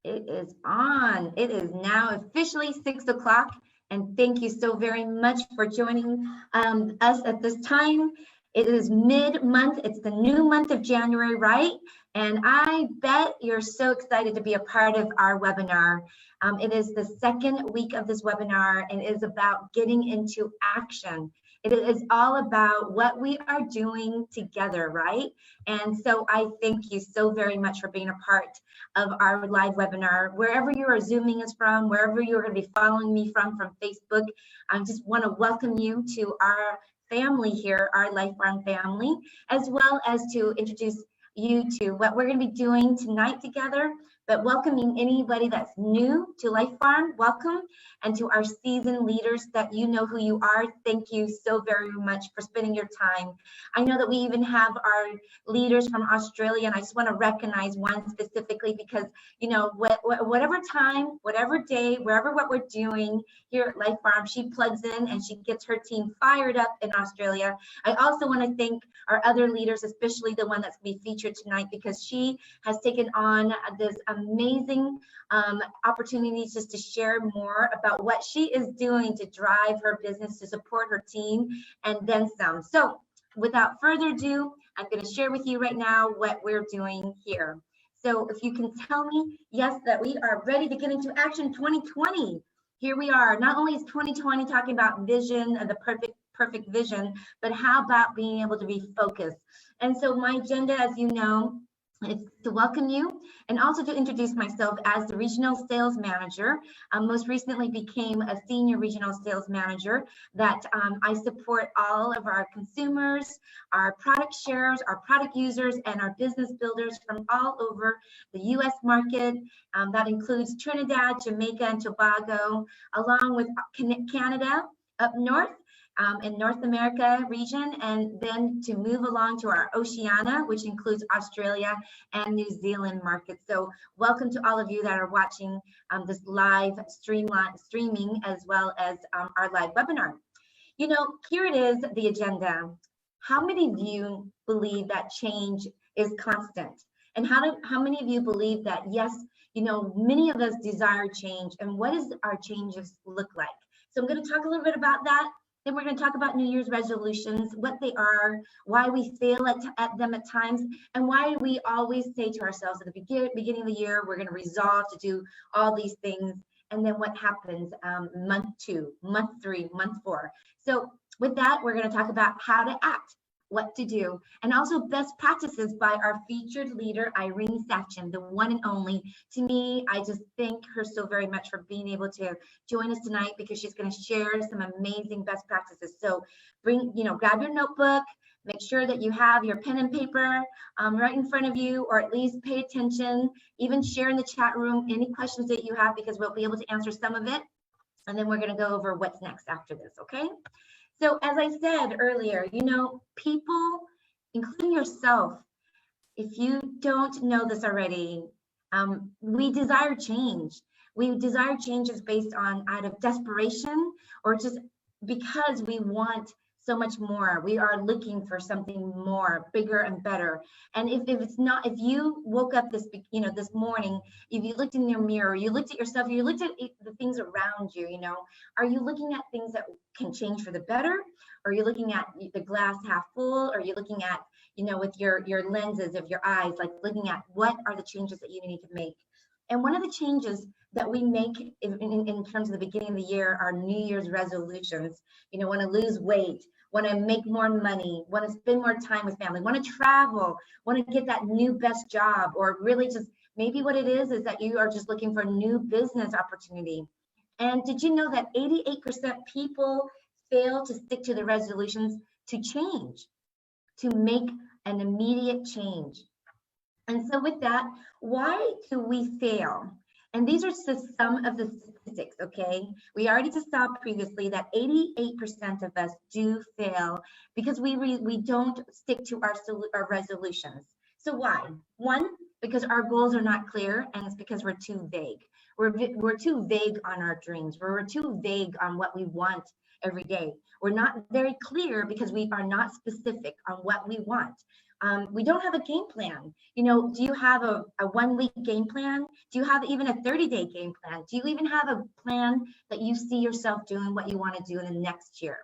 It is on. It is now officially 6 o'clock. And thank you so very much for joining us at this time. It is mid-month. It's the new month of January, right? And I bet you're so excited to be a part of our webinar. It is the second week of this webinar, and it is about getting into action. It is all about what we are doing together, right? And so I thank you so very much for being a part of our live webinar. Wherever you are Zooming us from, wherever you're going to be following me from Facebook, I just want to welcome you to our family here, our Life Farm family, as well as to introduce you to what we're going to be doing tonight together, but welcoming anybody that's new to Life Farm, welcome, and to our seasoned leaders that you know who you are, thank you so very much for spending your time. I know that we even have our leaders from Australia, and I just want to recognize one specifically because, you know, whatever time, whatever day, wherever what we're doing here at Life Farm, she plugs in and she gets her team fired up in Australia. I also want to thank our other leaders, especially the one that's going to be featured tonight, because she has taken on this amazing opportunity just to share more about what she is doing to drive her business, to support her team, and then some. So without further ado, I'm going to share with you right now what we're doing here. So if you can tell me, yes, that we are ready to get into action 2020. Here we are. Not only is 2020 talking about vision, the perfect vision, but how about being able to be focused? And so my agenda, as you know, is to welcome you and also to introduce myself as the regional sales manager. Most recently became a senior regional sales manager that I support all of our consumers, our product sharers, our product users, and our business builders from all over the US market. That includes Trinidad, Jamaica, and Tobago, along with Canada up north, in North America region, and then to move along to our Oceania, which includes Australia and New Zealand markets. So welcome to all of you that are watching this live streaming as well as our live webinar. You know, here it is, the agenda. How many of you believe that change is constant? And how many of you believe that, yes, you know, many of us desire change, and what does our changes look like? So I'm going to talk a little bit about that. Then we're going to talk about New Year's resolutions, what they are, why we fail at them at times, and why we always say to ourselves at the beginning of the year, we're going to resolve to do all these things. And then what happens month 2, month 3, month 4. So with that, we're going to talk about how to act, what to do, and also best practices by our featured leader, Irene Sachin, the one and only. To me, I just thank her so very much for being able to join us tonight, because she's going to share some amazing best practices. So grab your notebook, make sure that you have your pen and paper right in front of you, or at least pay attention, even share in the chat room any questions that you have, because we'll be able to answer some of it. And then we're going to go over what's next after this, okay? So as I said earlier, you know, people, including yourself, if you don't know this already, we desire change. We desire changes based on out of desperation, or just because we want so much more. We are looking for something more, bigger and better. And if you woke up this morning, if you looked in your mirror, you looked at yourself, you looked at the things around you, you know, are you looking at things that can change for the better? Or are you looking at the glass half full? Or are you looking at, you know, with your lenses of your eyes, like looking at what are the changes that you need to make? And one of the changes that we make in terms of the beginning of the year are New Year's resolutions. You know, want to lose weight, want to make more money, want to spend more time with family, want to travel, want to get that new best job, or really just maybe what it is that you are just looking for a new business opportunity. And did you know that 88% people fail to stick to the resolutions to change, to make an immediate change? And so with that, why do we fail? And these are just some of the statistics, okay? We already just saw previously that 88% of us do fail because we don't stick to our resolutions. So why? One, because our goals are not clear, and it's because we're too vague. We're too vague on our dreams. We're too vague on what we want every day. We're not very clear because we are not specific on what we want. We don't have a game plan. You know, do you have a 1 week game plan? Do you have even a 30-day game plan? Do you even have a plan that you see yourself doing what you want to do in the next year?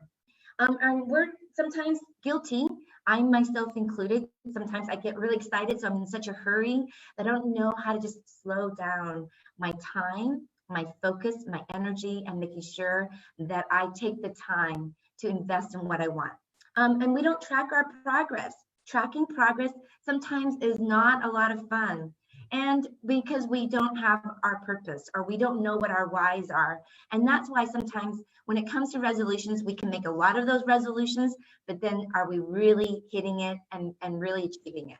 And we're sometimes guilty, I myself included. Sometimes I get really excited, so I'm in such a hurry that I don't know how to just slow down my time, my focus, my energy, and making sure that I take the time to invest in what I want. And we don't track our progress. Tracking progress sometimes is not a lot of fun. And because we don't have our purpose, or we don't know what our whys are. And that's why sometimes when it comes to resolutions, we can make a lot of those resolutions, but then are we really hitting it and really achieving it?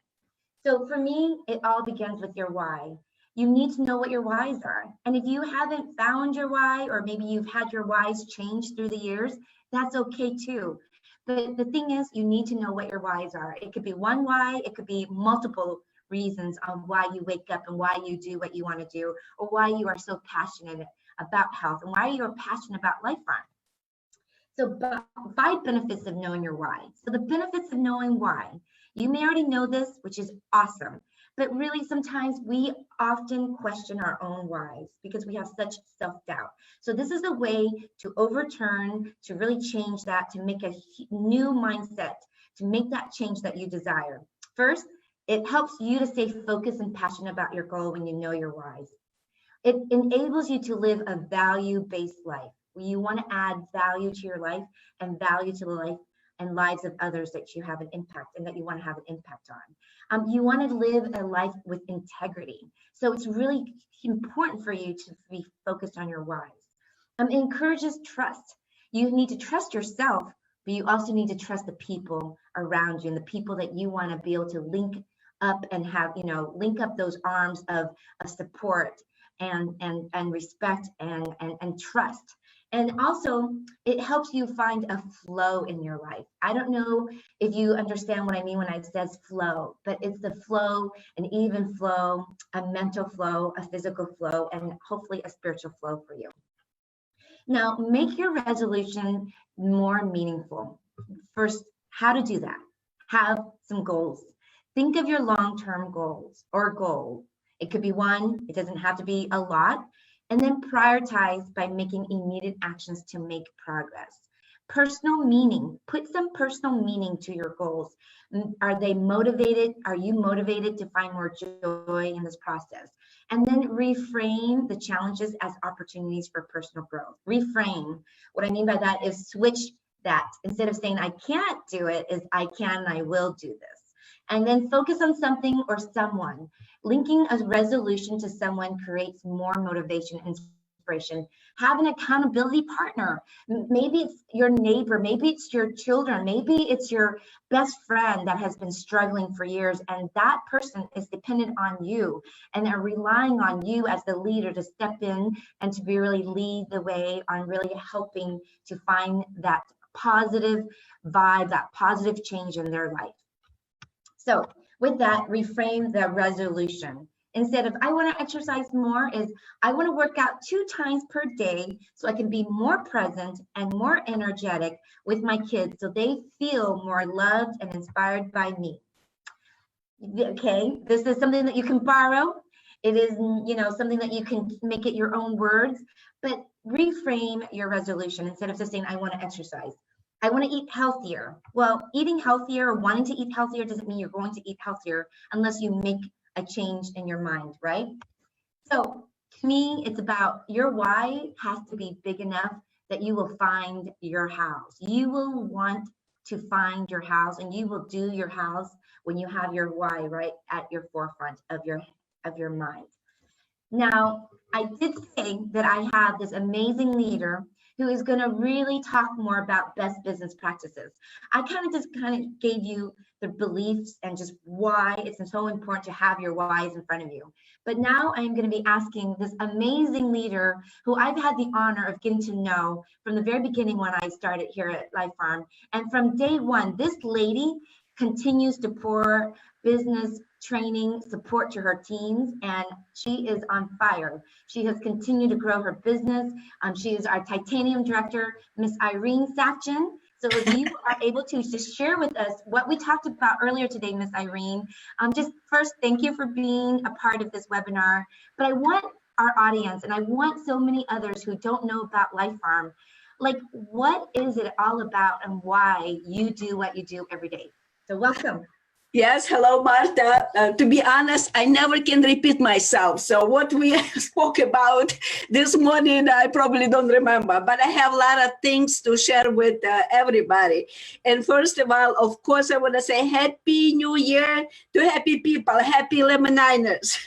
So for me, it all begins with your why. You need to know what your whys are. And if you haven't found your why, or maybe you've had your whys change through the years, that's okay too. But the thing is, you need to know what your whys are. It could be one why, it could be multiple reasons on why you wake up and why you do what you want to do, or why you are so passionate about health and why you're passionate about life farm. So 5 benefits of knowing your why. So the benefits of knowing why, you may already know this, which is awesome, but really sometimes we often question our own whys because we have such self-doubt. So this is a way to overturn, to really change that, to make a new mindset, to make that change that you desire. First, it helps you to stay focused and passionate about your goal when you know your whys. It enables you to live a value-based life. You want to add value to your life and value to the life and lives of others that you have an impact and that you want to have an impact on. You want to live a life with integrity. So it's really important for you to be focused on your whys. It encourages trust. You need to trust yourself, but you also need to trust the people around you and the people that you want to be able to link up and have, link up those arms of support and respect and trust. And also, it helps you find a flow in your life. I don't know if you understand what I mean when I says flow, but it's the flow, an even flow, a mental flow, a physical flow, and hopefully a spiritual flow for you. Now, make your resolution more meaningful. First, how to do that? Have some goals. Think of your long-term goals or goal. It could be one, it doesn't have to be a lot. And then prioritize by making immediate actions to make progress. Personal meaning, put some personal meaning to your goals. Are they motivated? Are you motivated to find more joy in this process? And then reframe the challenges as opportunities for personal growth. Reframe, what I mean by that is switch that. Instead of saying I can't do it, is I can and I will do this. And then focus on something or someone. Linking a resolution to someone creates more motivation and inspiration. Have an accountability partner. Maybe it's your neighbor, maybe it's your children, maybe it's your best friend that has been struggling for years, and that person is dependent on you and they're relying on you as the leader to step in and to be really lead the way on really helping to find that positive vibe, that positive change in their life. So with that, reframe the resolution. Instead of I want to exercise more, is I want to work out 2 times per day so I can be more present and more energetic with my kids so they feel more loved and inspired by me. Okay, this is something that you can borrow. It is, something that you can make it your own words, but reframe your resolution instead of just saying I want to exercise. I want to eat healthier. Well, eating healthier or wanting to eat healthier doesn't mean you're going to eat healthier unless you make a change in your mind, right? So to me, it's about your why has to be big enough that you will find your house. You will want to find your house and you will do your house when you have your why right at your forefront of your mind. Now, I did say that I have this amazing leader who is going to really talk more about best business practices. I kind of gave you the beliefs and just why it's so important to have your whys in front of you. But now I'm going to be asking this amazing leader who I've had the honor of getting to know from the very beginning when I started here at Life Farm. And from day one, this lady continues to pour business training support to her teams, and she is on fire. She has continued to grow her business. She is our titanium director, Miss Irene Safjan. So if you are able to just share with us what we talked about earlier today, Miss Irene, just first, thank you for being a part of this webinar. But I want our audience, and I want so many others who don't know about Life Farm, like, what is it all about and why you do what you do every day? So welcome. Yes, hello, Marta. To be honest, I never can repeat myself. So what we spoke about this morning, I probably don't remember, but I have a lot of things to share with everybody. And first of all, of course, I want to say Happy New Year to happy people, happy Lemoniners.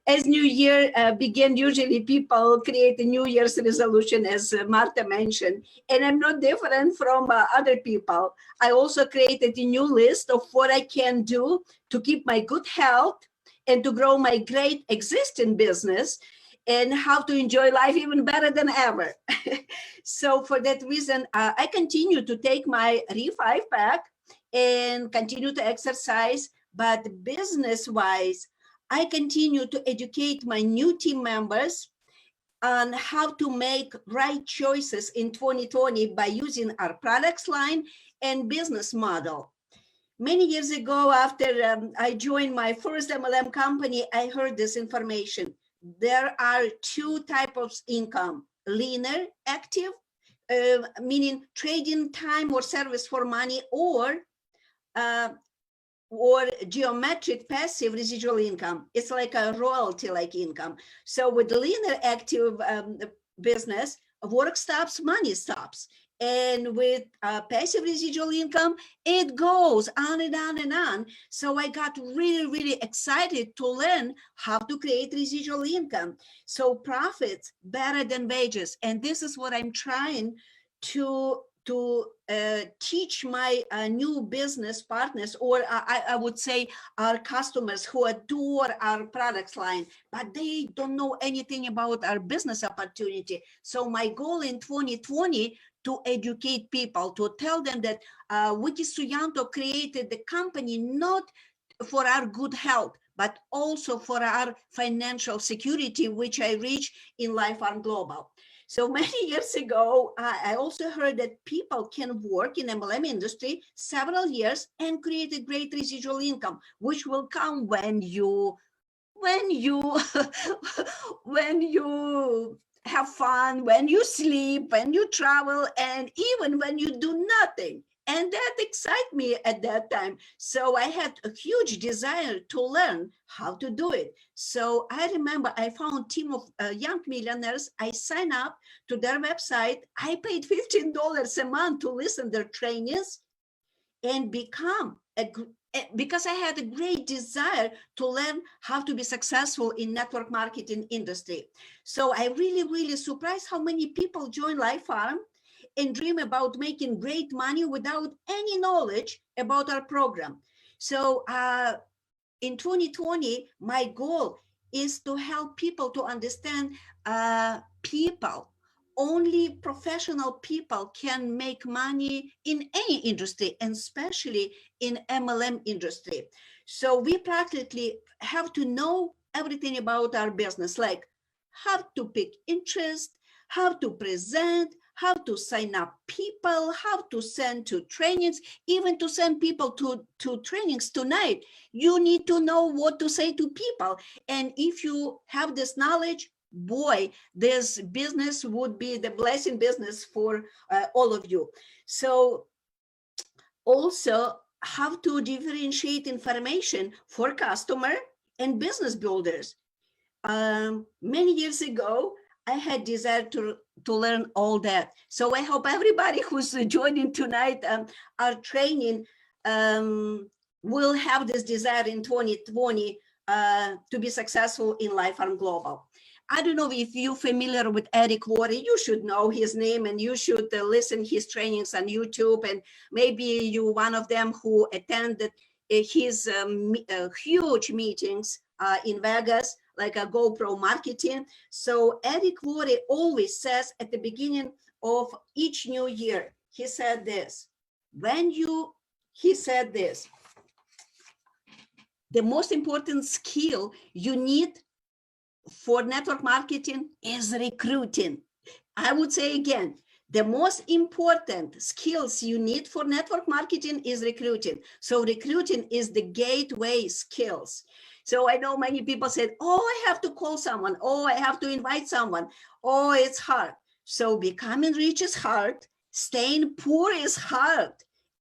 As New Year begin, usually people create a New Year's resolution, as Marta mentioned, and I'm not different from other people. I also created a new list of what I can do to keep my good health and to grow my great existing business and how to enjoy life even better than ever. So for that reason, I continue to take my Re5 pack and continue to exercise, but business-wise, I continue to educate my new team members on how to make right choices in 2020 by using our products line and business model. Many years ago, after I joined my first MLM company, I heard this information. There are two types of income: linear, active, meaning trading time or service for money, or geometric passive residual income. It's like a royalty-like income. So with linear active business, work stops, money stops. And with passive residual income, it goes on and on and on. So I got really, really excited to learn how to create residual income. So profits better than wages. And this is what I'm trying to teach my new business partners, or I would say our customers who adore our products line, but they don't know anything about our business opportunity. So my goal in 2020 to educate people, to tell them that Wiki Suyanto created the company not for our good health, but also for our financial security, which I reach in Life Farm Global. So many years ago, I also heard that people can work in MLM industry several years and create a great residual income, which will come when you have fun, when you sleep, when you travel, and even when you do nothing. And that excited me at that time. So I had a huge desire to learn how to do it. So I remember I found a team of young millionaires. I signed up to their website. I paid $15 a month to listen to their trainings and become because I had a great desire to learn how to be successful in network marketing industry. So I really, really surprised how many people join Life Farm and dream about making great money without any knowledge about our program. So in 2020, my goal is to help people to understand people. Only professional people can make money in any industry, and especially in MLM industry. So we practically have to know everything about our business, like how to pick interest, how to present, how to sign up people, how to send to trainings, even to send people to trainings tonight. You need to know what to say to people. And if you have this knowledge, boy, this business would be the blessing business for all of you. So also how to differentiate information for customer and business builders. Many years ago, I had desire to learn all that. So I hope everybody who's joining tonight our training will have this desire in 2020 to be successful in Life Farm Global. I don't know if you're familiar with Eric Worre. You should know his name and you should listen his trainings on YouTube. And maybe you one of them who attended his huge meetings in Vegas, like a GoPro marketing. So Eric Worre always says at the beginning of each new year, he said this, the most important skill you need for network marketing is recruiting. I would say again, The most important skills you need for network marketing is recruiting. So recruiting is the gateway skills. So I know many people said, oh, I have to call someone. Oh, I have to invite someone. Oh, it's hard. So becoming rich is hard. Staying poor is hard.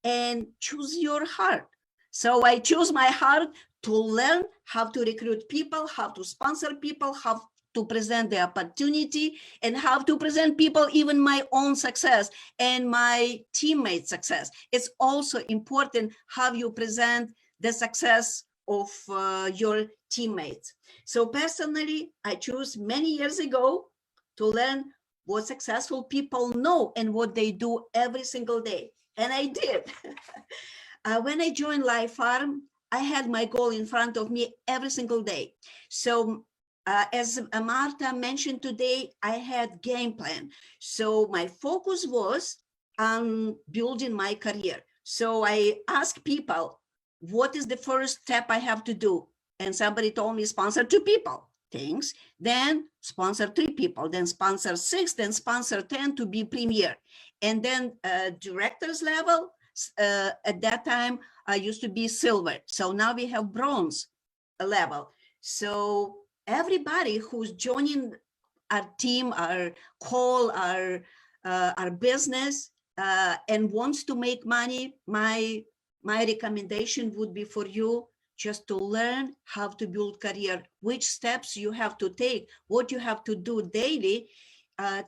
And choose your heart. So I choose my heart to learn how to recruit people, how to sponsor people, how to present the opportunity, and how to present people even my own success and my teammates' success. It's also important how you present the success of your teammates. So personally, I chose many years ago to learn what successful people know and what they do every single day. And I did. When I joined Life Farm, I had my goal in front of me every single day. So as Marta mentioned today, I had game plan. So my focus was on building my career. So I asked people, what is the first step I have to do? And somebody told me sponsor 2 people. Thanks. Then sponsor 3 people, then sponsor 6, then sponsor 10 to be premier. And then director's level, at that time, I used to be silver. So now we have bronze level. So everybody who's joining our team, our call, our business, and wants to make money, my recommendation would be for you just to learn how to build career, which steps you have to take, what you have to do daily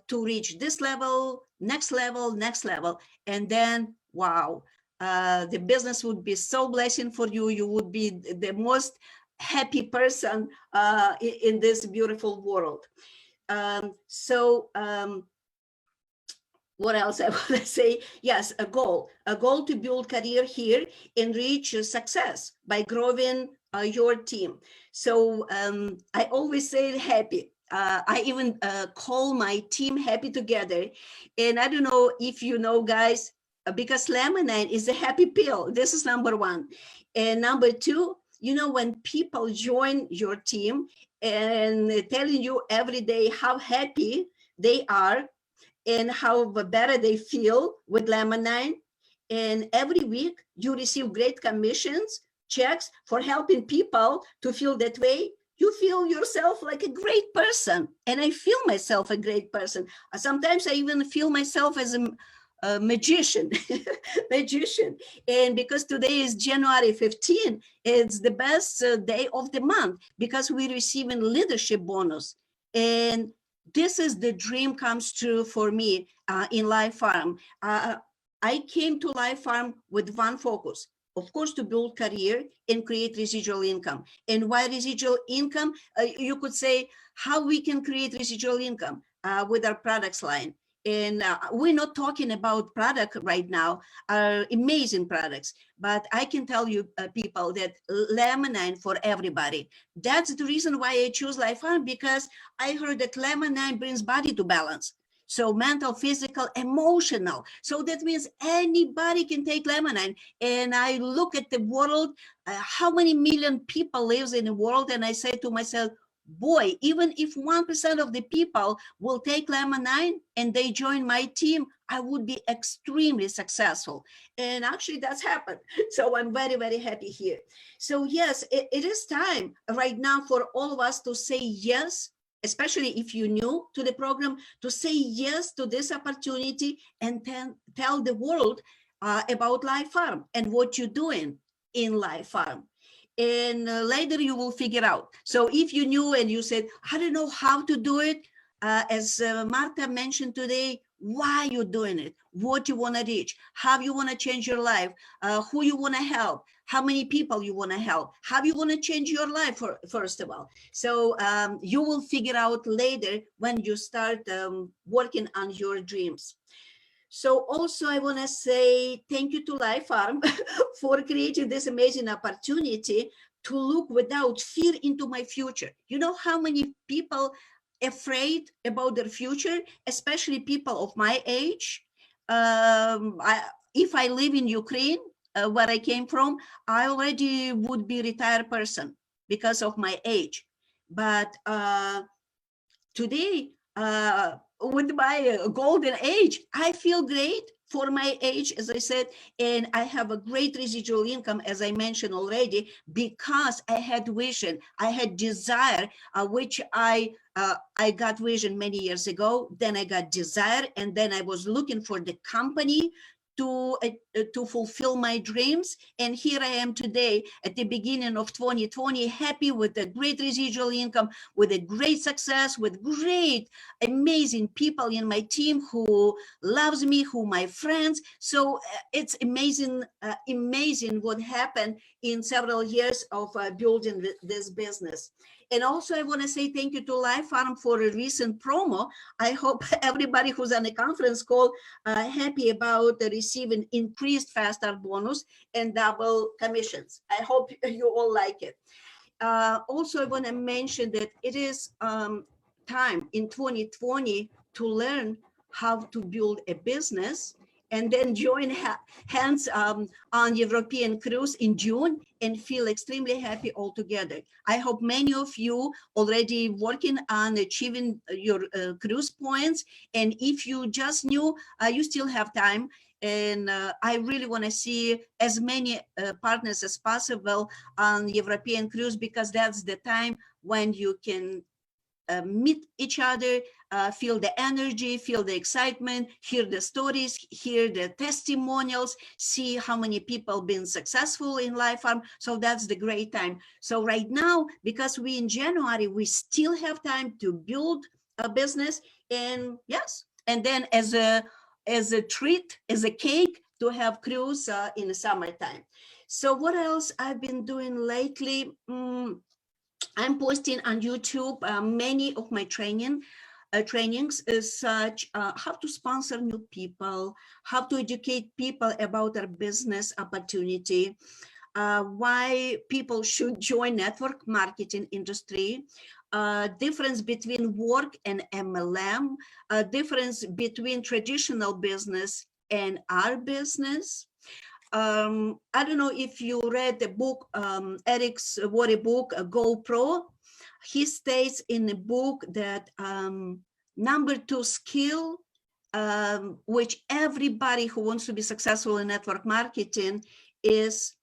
to reach this level, next level, and then wow, the business would be so blessing for you. You would be the most happy person in this beautiful world. What else I want to say? Yes, a goal to build career here and reach success by growing your team. So I always say happy. I even call my team happy together. And I don't know if you know, guys, because lemonade is a happy pill. This is number 1. And number 2, you know, when people join your team and telling you every day how happy they are and how better they feel with lemonade, and every week you receive great commissions, checks for helping people to feel that way, you feel yourself like a great person. And I feel myself a great person. Sometimes I even feel myself as a magician. And because today is January 15, it's the best day of the month because we're receiving leadership bonus. And this is the dream comes true for me in Life Farm. I came to Life Farm with one focus, of course, to build career and create residual income. And why residual income? You could say how we can create residual income with our products line. And we're not talking about product right now, amazing products, but I can tell you people that lemonade for everybody. That's the reason why I choose Life Farm, because I heard that lemonade brings body to balance. So mental, physical, emotional. So that means anybody can take lemonade. And I look at the world, how many million people lives in the world, and I say to myself, boy, even if 1% of the people will take lemonade and they join my team, I would be extremely successful. And actually that's happened. So I'm very, very happy here. So yes, it is time right now for all of us to say yes, especially if you're new to the program, to say yes to this opportunity and tell the world about Life Farm and what you're doing in Life Farm. And later you will figure out. So if you knew and you said, I don't know how to do it, as Marta mentioned today, why you're doing it, what you want to reach, how you want to change your life, who you want to help, how many people you want to help, how you want to change your life, first of all. So you will figure out later when you start working on your dreams. So also I want to say thank you to Life Farm for creating this amazing opportunity to look without fear into my future. You know how many people afraid about their future, especially people of my age. If I live in Ukraine, where I came from, I already would be a retired person because of my age. But today, with my golden age. I feel great for my age, as I said, and I have a great residual income, as I mentioned already, because I had vision, I had desire, which I got vision many years ago. Then I got desire, and then I was looking for the company to fulfill my dreams. And here I am today at the beginning of 2020, happy with a great residual income, with a great success, with great, amazing people in my team who loves me, who my friends. So it's amazing, amazing what happened in several years of building this business. And also I want to say thank you to Life Farm for a recent promo. I hope everybody who's on the conference call happy about receiving increased fast start bonus and double commissions. I hope you all like it. Also, I want to mention that it is time in 2020 to learn how to build a business and then join hands on European cruise in June and feel extremely happy all together. I hope many of you already working on achieving your cruise points. And if you just knew, you still have time. And I really want to see as many partners as possible on European cruise, because that's the time when you can meet each other, feel the energy, feel the excitement, hear the stories, hear the testimonials, see how many people been successful in Life Farm. So that's the great time. So right now, because we in January, we still have time to build a business. And yes, and then as a treat, as a cake, to have cruise in the summertime. So what else I've been doing lately? I'm posting on YouTube many of my trainings, such how to sponsor new people, how to educate people about their business opportunity, why people should join network marketing industry, difference between work and MLM, difference between traditional business and our business. I don't know if you read the book, Eric's Worry book, GoPro. He states in the book that number 2 skill, which everybody who wants to be successful in network marketing is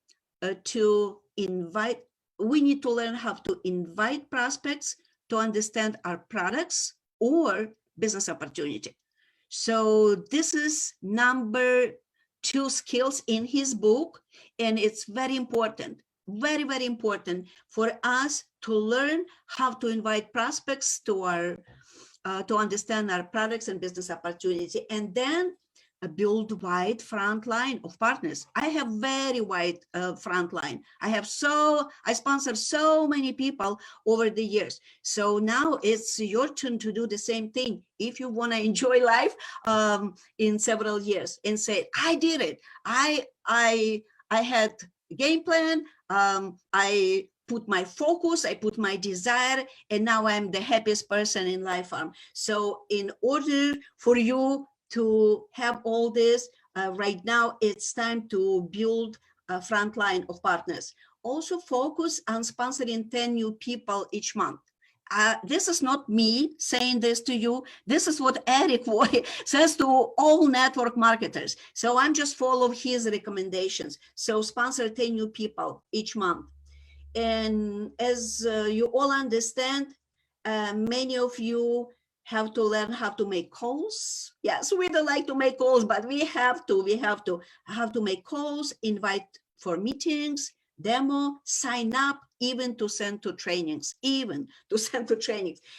to invite. We need to learn how to invite prospects to understand our products or business opportunity. So this is number 2 skills in his book, and it's very important, very, very important for us to learn how to invite prospects to our to understand our products and business opportunity, and then build wide front line of partners. I have very wide front line. I sponsor so many people over the years. So now it's your turn to do the same thing. If you want to enjoy life in several years and say, I did it. I had a game plan. I put my focus, I put my desire, and now I'm the happiest person in Life Farm. So in order for you to have all this, right now it's time to build a front line of partners. Also focus on sponsoring 10 new people each month. This is not me saying this to you. This is what Eric says to all network marketers. So I'm just following his recommendations. So sponsor 10 new people each month. And as you all understand, many of you have to learn how to make calls. Yes, we don't like to make calls, but we have to make calls, invite for meetings, demo, sign up, even to send to trainings,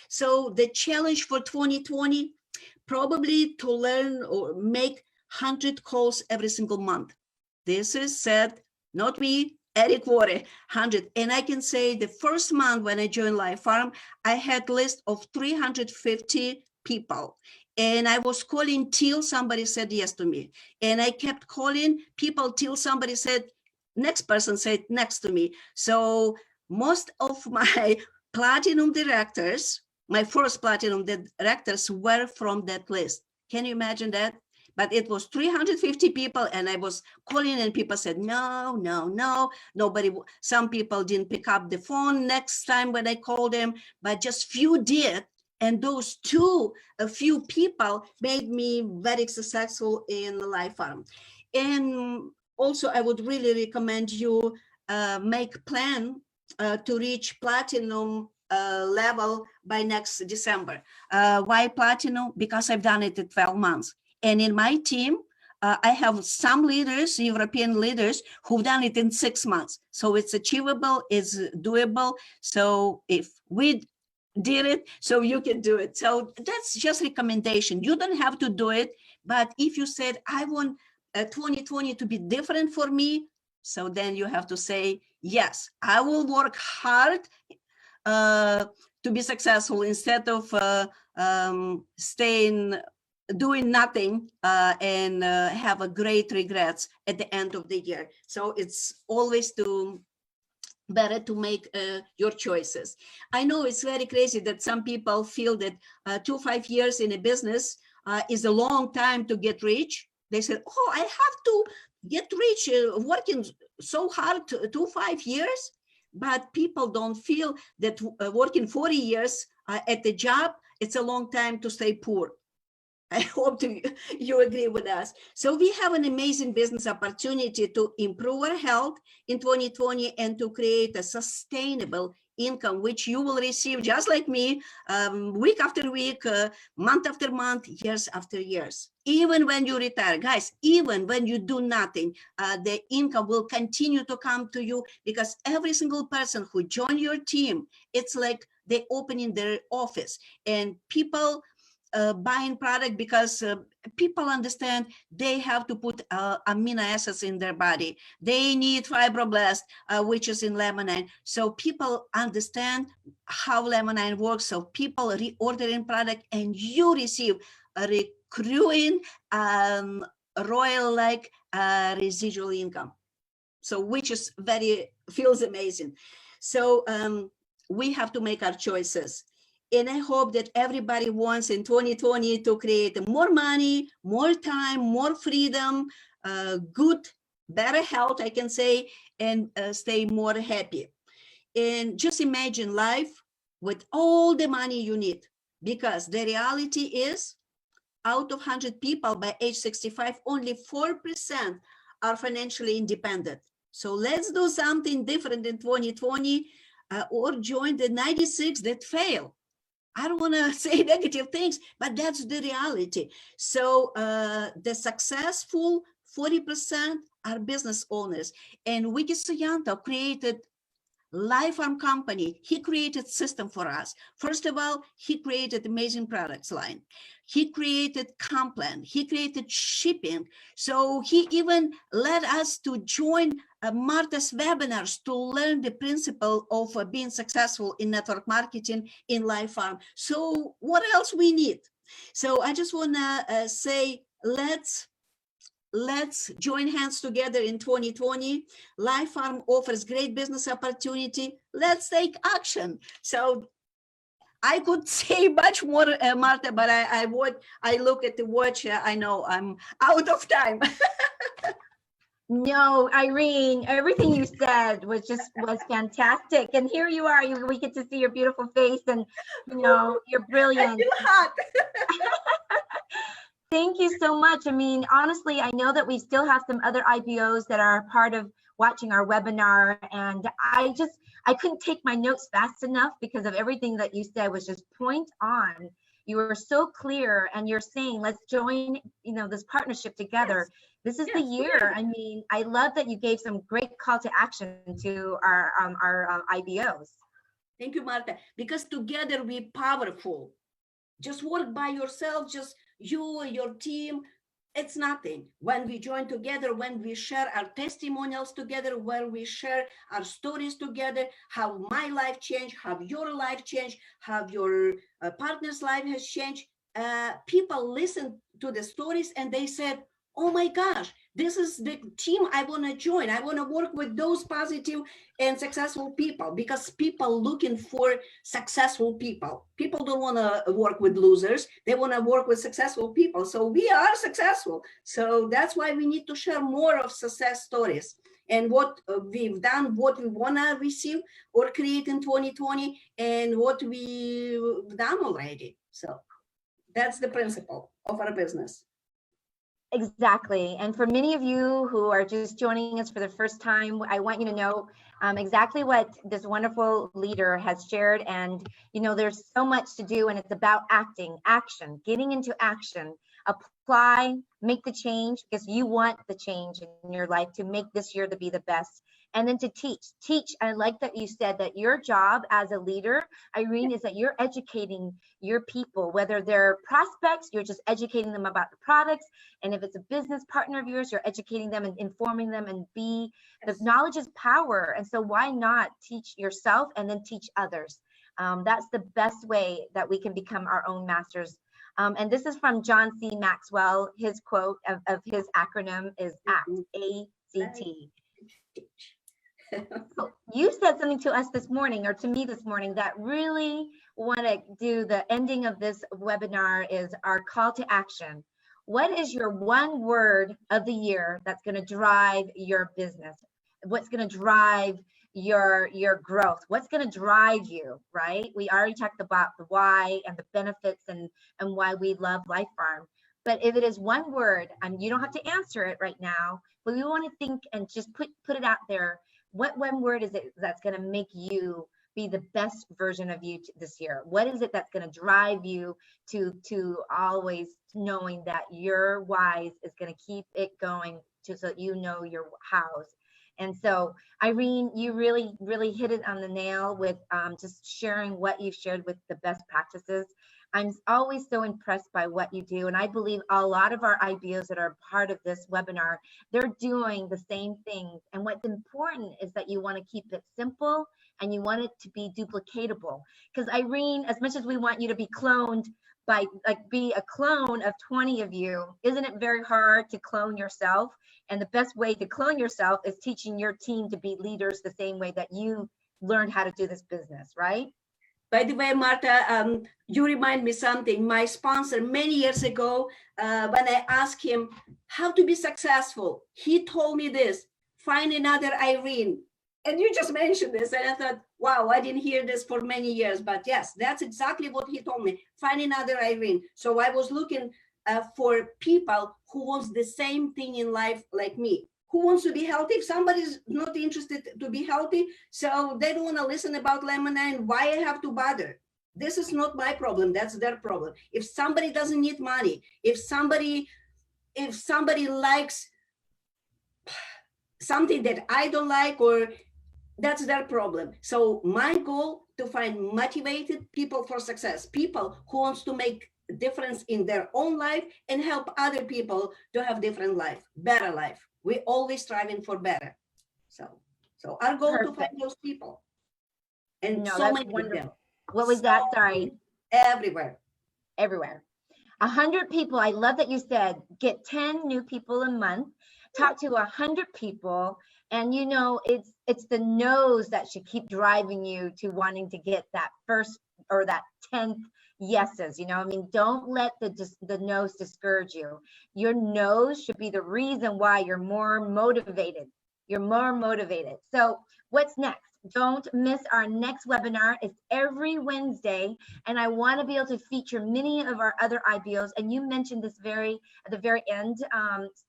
So the challenge for 2020, probably to learn or make 100 calls every single month. This is said, not me, Eric Worre, 100. And I can say the first month when I joined Life Farm, I had a list of 350 people. And I was calling till somebody said yes to me. And I kept calling people till somebody said, next person said next to me. So most of my platinum directors, my first platinum directors were from that list. Can you imagine that? But it was 350 people, and I was calling, and people said, no, nobody. Some people didn't pick up the phone next time when I called them, but just few did. And those a few people made me very successful in the Life Farm. And also, I would really recommend you make plan to reach platinum level by next December. Why platinum? Because I've done it in 12 months. And in my team, I have some leaders, European leaders, who've done it in 6 months. So it's achievable, it's doable. So if we did it, so you can do it. So that's just recommendation. You don't have to do it. But if you said, I want 2020 to be different for me, so then you have to say, yes, I will work hard to be successful instead of doing nothing and have a great regrets at the end of the year. So it's always better to make your choices. I know it's very crazy that some people feel that 2-5 years in a business is a long time to get rich. They said, oh, I have to get rich working so hard 2-5 years. But people don't feel that working 40 years at the job, it's a long time to stay poor. I hope you agree with us. So we have an amazing business opportunity to improve our health in 2020 and to create a sustainable income, which you will receive just like me, week after week, month after month, years after years. Even when you retire, guys, even when you do nothing, the income will continue to come to you, because every single person who joined your team, it's like they opening their office, and people buying product because people understand they have to put amino acids in their body. They need fibroblast, which is in lemonade. So people understand how lemonade works. So people reordering product, and you receive a recurring royal-like residual income. So which is feels amazing. So we have to make our choices. And I hope that everybody wants in 2020 to create more money, more time, more freedom, better health, I can say, and stay more happy. And just imagine life with all the money you need, because the reality is, out of 100 people by age 65, only 4% are financially independent. So let's do something different in 2020, or join the 96 that fail. I don't want to say negative things, but that's the reality. So the successful 40% are business owners. And Wiki Suyanto created Life Farm Company. He created system for us. First of all, he created amazing products line. He created Complan. He created shipping. So he even led us to join Marta's webinars to learn the principle of being successful in network marketing in Life Farm. So what else we need? So I just want to say, let's join hands together in 2020. Life Farm offers great business opportunity. Let's take action. So I could say much more, Marta, but I look at the watch. I know I'm out of time. No, Irene, everything you said was fantastic. And here you are, we get to see your beautiful face, and you're brilliant. I feel hot. Thank you so much. I mean, honestly, I know that we still have some other IBOs that are part of watching our webinar, and I couldn't take my notes fast enough because of everything that you said was just point on. You were so clear, and you're saying, let's join, this partnership together. Yes. This is the year. I mean, I love that you gave some great call to action to our IBOs. Thank you, Marta. Because together we're powerful. Just work by yourself, just you and your team. It's nothing. When we join together, when we share our testimonials together, when we share our stories together, how my life changed, how your life changed, how your partner's life has changed. People listen to the stories and they said, oh my gosh, this is the team I want to join. I want to work with those positive and successful people, because people looking for successful people. People don't want to work with losers. They want to work with successful people. So we are successful. So that's why we need to share more of success stories. and what we've done, what we want to receive or create in 2020, and what we've done already. So that's the principle of our business. Exactly. And for many of you who are just joining us for the first time, I want you to know exactly what this wonderful leader has shared. And, you know, there's so much to do, and it's about action, getting into action, apply, make the change, because you want the change in your life to make this year to be the best. And then to teach. I like that you said that your job as a leader, Irene, is that you're educating your people, whether they're prospects, you're just educating them about the products. And if it's a business partner of yours, you're educating them and informing them, and the knowledge is power. And so why not teach yourself and then teach others? That's the best way that we can become our own masters. And this is from John C. Maxwell. His quote of his acronym is ACT, A-C-T. So you said something to us this morning, or to me this morning, that really want to do the ending of this webinar is our call to action. What is your one word of the year that's going to drive your business? What's going to drive your growth? What's going to drive you, right? We already talked about the why and the benefits and why we love Life Farm. But if it is one word, and you don't have to answer it right now, but we want to think and just put it out there. What one word is it that's going to make you be the best version of you this year? What is it that's going to drive you to always knowing that your whys is going to keep it going so that you know your hows? And so, Irene, you really, really hit it on the nail with just sharing what you've shared with the best practices. I'm always so impressed by what you do. And I believe a lot of our IBOs that are part of this webinar, they're doing the same things. And what's important is that you want to keep it simple and you want it to be duplicatable. Because Irene, as much as we want you to be cloned by, like, be a clone of 20 of you, isn't it very hard to clone yourself? And the best way to clone yourself is teaching your team to be leaders the same way that you learned how to do this business, right? By the way, Marta, you remind me something. My sponsor many years ago, when I asked him how to be successful, he told me this: find another Irene. And you just mentioned this, and I thought, wow, I didn't hear this for many years. But yes, that's exactly what he told me: find another Irene. So I was looking for people who wants the same thing in life like me. Who wants to be healthy? If somebody's not interested to be healthy, so they don't want to listen about lemonade, why I have to bother? This is not my problem, that's their problem. If somebody doesn't need money, if somebody likes something that I don't like, or that's their problem. So my goal to find motivated people for success, people who wants to make a difference in their own life and help other people to have different life, better life. We're always striving for better. So our goal to find those people. And so many of them. What was that? Sorry. Everywhere. 100 people. I love that you said get 10 new people a month, talk to 100 people. And you know, it's the no's that should keep driving you to wanting to get that first or that 10th yeses. You know, I mean, don't let the no's discourage you. Your no's should be the reason why you're more motivated. So what's next? Don't miss our next webinar. It's every Wednesday, and I want to be able to feature many of our other IBOs. And you mentioned this at the very end,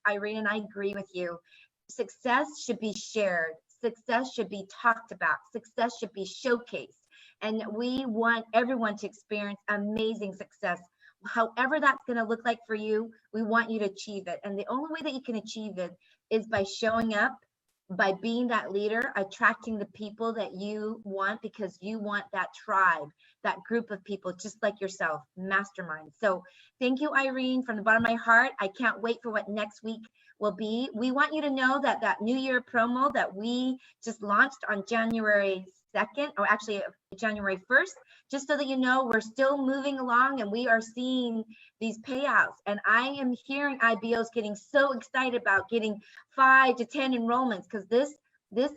Irene, and I agree with you. Success should be shared. Success should be talked about. Success should be showcased. And we want everyone to experience amazing success. However that's going to look like for you, we want you to achieve it. And the only way that you can achieve it is by showing up, by being that leader, attracting the people that you want, because you want that tribe, that group of people just like yourself, mastermind. So thank you, Irene, from the bottom of my heart. I can't wait for what next week will be. We want you to know that that New Year promo that we just launched on January 2nd, or actually January 1st, just so that you know, we're still moving along and we are seeing these payouts. And I am hearing IBOs getting so excited about getting 5 to 10 enrollments, because this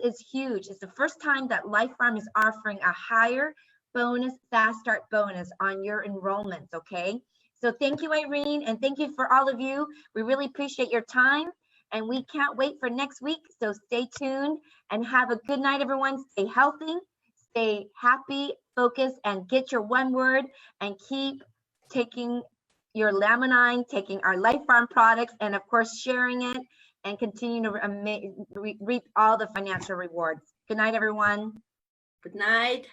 is huge. It's the first time that Life Farm is offering a higher bonus, fast start bonus on your enrollments, okay? So thank you, Irene, and thank you for all of you. We really appreciate your time. and we can't wait for next week. So stay tuned and have a good night, everyone. Stay healthy, stay happy, focus, and get your one word, and keep taking your laminine, taking our Life Farm products, and of course, sharing it and continue to reap all the financial rewards. Good night, everyone. Good night.